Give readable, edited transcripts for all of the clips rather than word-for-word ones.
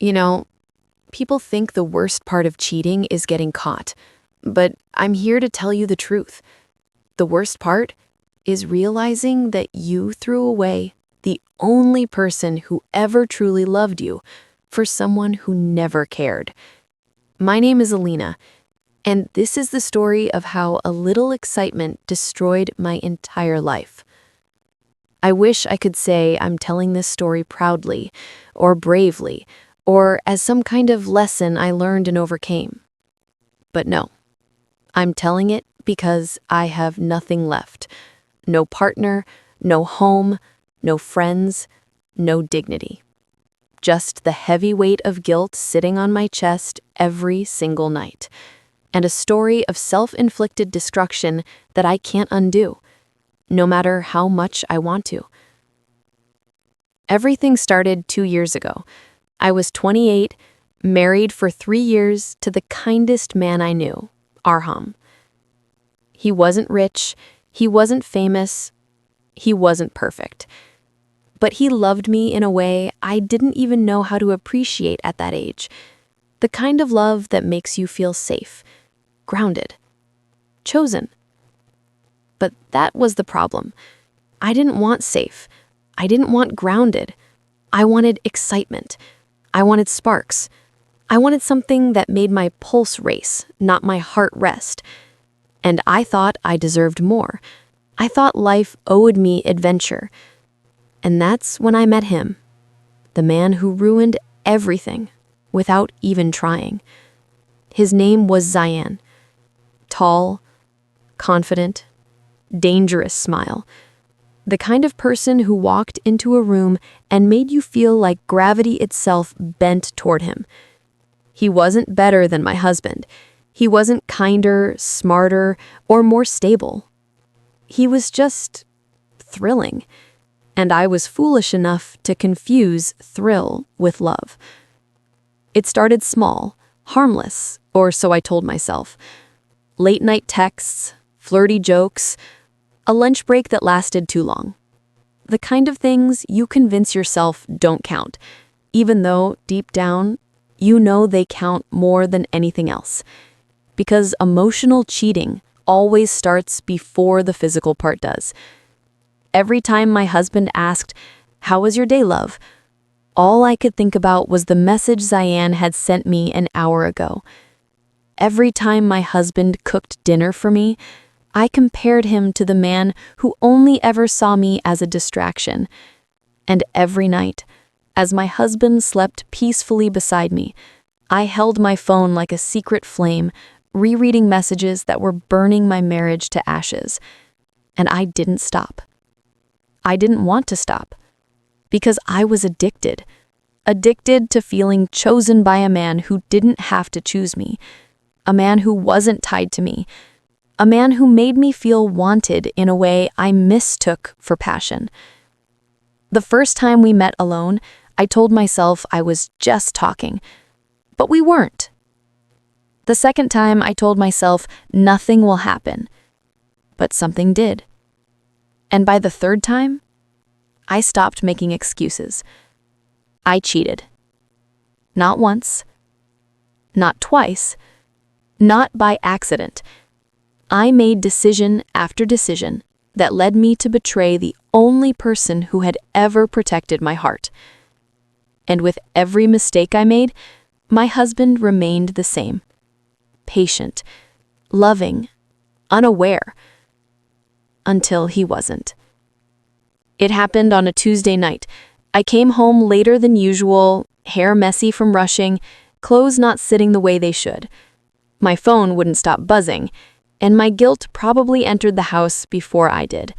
You know, people think the worst part of cheating is getting caught, but I'm here to tell you the truth. The worst part is realizing that you threw away the only person who ever truly loved you for someone who never cared. My name is Alina, and this is the story of how a little excitement destroyed my entire life. I wish I could say I'm telling this story proudly, or bravely, or as some kind of lesson I learned and overcame. But no, I'm telling it because I have nothing left. No partner, no home, no friends, no dignity. Just the heavy weight of guilt sitting on my chest every single night. And a story of self-inflicted destruction that I can't undo, no matter how much I want to. Everything started 2 years ago. I was 28, married for 3 years to the kindest man I knew, Arham. He wasn't rich, he wasn't famous, he wasn't perfect. But he loved me in a way I didn't even know how to appreciate at that age. The kind of love that makes you feel safe, grounded, chosen. But that was the problem. I didn't want safe. I didn't want grounded. I wanted excitement. I wanted sparks. I wanted something that made my pulse race, not my heart rest. And I thought I deserved more. I thought life owed me adventure. And that's when I met him, the man who ruined everything without even trying. His name was Zayan. Tall, confident, dangerous smile. The kind of person who walked into a room and made you feel like gravity itself bent toward him. He wasn't better than my husband. He wasn't kinder, smarter, or more stable. He was just thrilling. And I was foolish enough to confuse thrill with love. It started small, harmless, or so I told myself. Late-night texts, flirty jokes, a lunch break that lasted too long. The kind of things you convince yourself don't count, even though, deep down, you know they count more than anything else. Because emotional cheating always starts before the physical part does. Every time my husband asked, "How was your day, love?" all I could think about was the message Zayan had sent me an hour ago. Every time my husband cooked dinner for me, I compared him to the man who only ever saw me as a distraction. And every night, as my husband slept peacefully beside me, I held my phone like a secret flame, rereading messages that were burning my marriage to ashes. And I didn't stop. I didn't want to stop. Because I was addicted. Addicted to feeling chosen by a man who didn't have to choose me. A man who wasn't tied to me. A man who made me feel wanted in a way I mistook for passion. The first time we met alone, I told myself I was just talking. But we weren't. The second time, I told myself nothing will happen. But something did. And by the third time, I stopped making excuses. I cheated. Not once. Not twice. Not by accident. I made decision after decision that led me to betray the only person who had ever protected my heart. And with every mistake I made, my husband remained the same. Patient, loving, unaware. Until he wasn't. It happened on a Tuesday night. I came home later than usual, hair messy from rushing, clothes not sitting the way they should. My phone wouldn't stop buzzing, and my guilt probably entered the house before I did.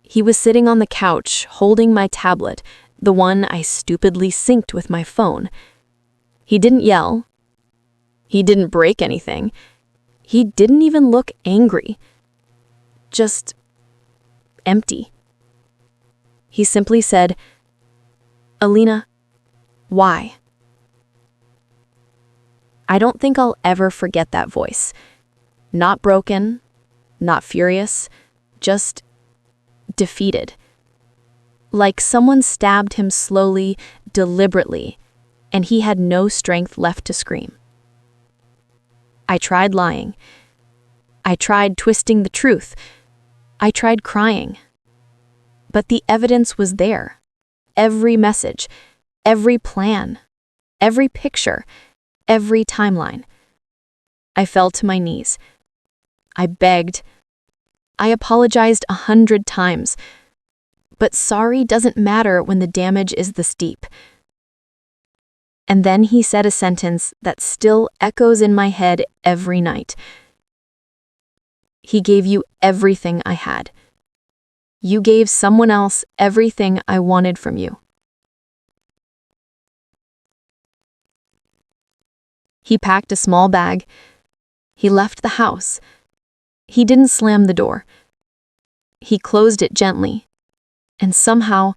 He was sitting on the couch, holding my tablet, the one I stupidly synced with my phone. He didn't yell. He didn't break anything. He didn't even look angry. Just empty. He simply said, "Alina, why?" I don't think I'll ever forget that voice. Not broken, not furious, just defeated. Like someone stabbed him slowly, deliberately, and he had no strength left to scream. I tried lying. I tried twisting the truth. I tried crying. But the evidence was there. Every message, every plan, every picture, every timeline. I fell to my knees. I begged. I apologized 100 times. But sorry doesn't matter when the damage is this deep. And then he said a sentence that still echoes in my head every night. He gave you everything I had. You gave someone else everything I wanted from you. He packed a small bag. He left the house. He didn't slam the door. He closed it gently. And somehow,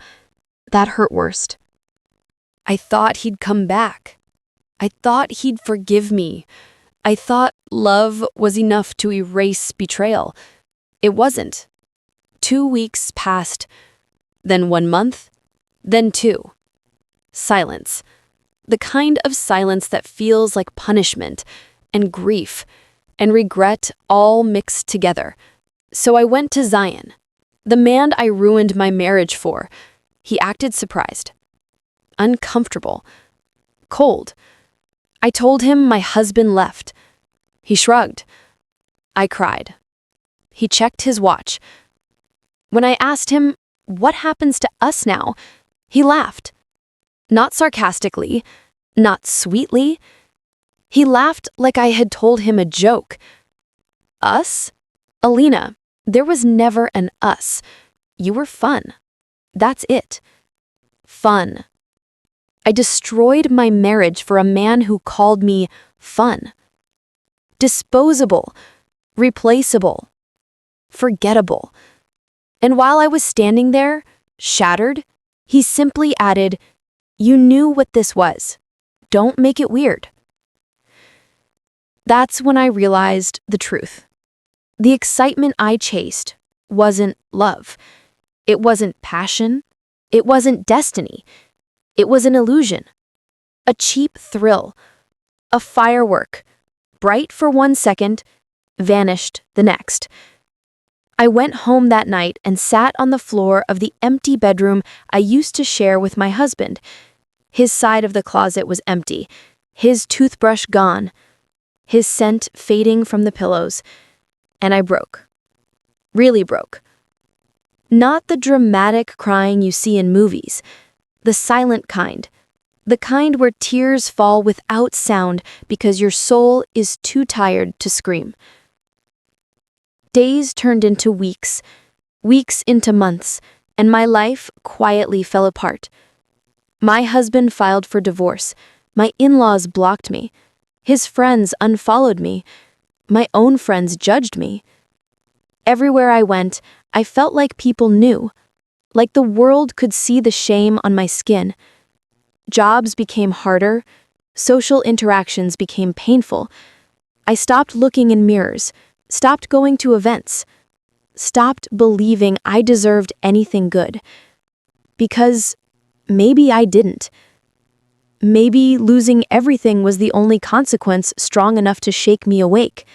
that hurt worst. I thought he'd come back. I thought he'd forgive me. I thought love was enough to erase betrayal. It wasn't. 2 weeks passed, then 1 month, then 2. Silence. The kind of silence that feels like punishment and grief and regret all mixed together. So I went to Zion, the man I ruined my marriage for. He acted surprised, uncomfortable, cold. I told him my husband left. He shrugged. I cried. He checked his watch. When I asked him, what happens to us now? He laughed. Not sarcastically, not sweetly. He laughed like I had told him a joke. Us? Alina, there was never an us. You were fun. That's it. Fun. I destroyed my marriage for a man who called me fun. Disposable, replaceable, forgettable. And while I was standing there, shattered, he simply added, "You knew what this was. Don't make it weird." That's when I realized the truth. The excitement I chased wasn't love. It wasn't passion. It wasn't destiny. It was an illusion. A cheap thrill. A firework. Bright for 1 second, vanished the next. I went home that night and sat on the floor of the empty bedroom I used to share with my husband. His side of the closet was empty, his toothbrush gone, his scent fading from the pillows, and I broke. Really broke. Not the dramatic crying you see in movies, the silent kind, the kind where tears fall without sound because your soul is too tired to scream. Days turned into weeks, weeks into months, and my life quietly fell apart. My husband filed for divorce. My in-laws blocked me. His friends unfollowed me. My own friends judged me. Everywhere I went, I felt like people knew, like the world could see the shame on my skin. Jobs became harder. Social interactions became painful. I stopped looking in mirrors, stopped going to events, stopped believing I deserved anything good. Because maybe I didn't. Maybe losing everything was the only consequence strong enough to shake me awake.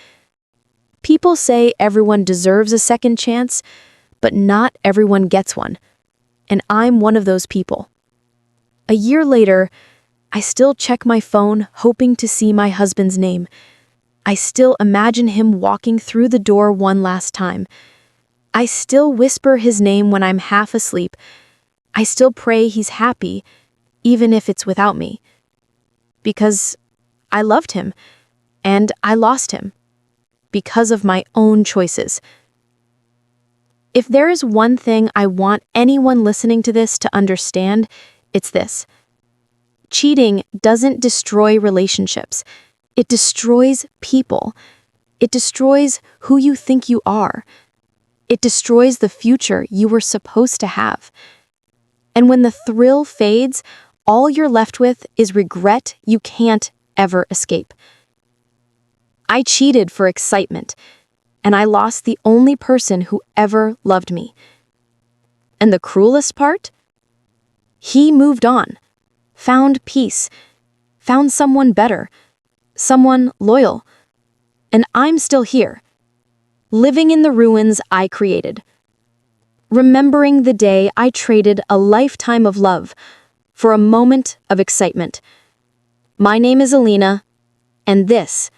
People say everyone deserves a second chance, but not everyone gets one. And I'm one of those people. A year later, I still check my phone hoping to see my husband's name. I still imagine him walking through the door one last time. I still whisper his name when I'm half asleep. I still pray he's happy, even if it's without me. Because I loved him, and I lost him. Because of my own choices. If there is one thing I want anyone listening to this to understand, it's this. Cheating doesn't destroy relationships. It destroys people. It destroys who you think you are. It destroys the future you were supposed to have. And when the thrill fades, all you're left with is regret you can't ever escape. I cheated for excitement, and I lost the only person who ever loved me. And the cruelest part? He moved on, found peace, found someone better, someone loyal. And I'm still here, living in the ruins I created, remembering the day I traded a lifetime of love for a moment of excitement. My name is Alina, and this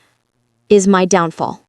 is my downfall.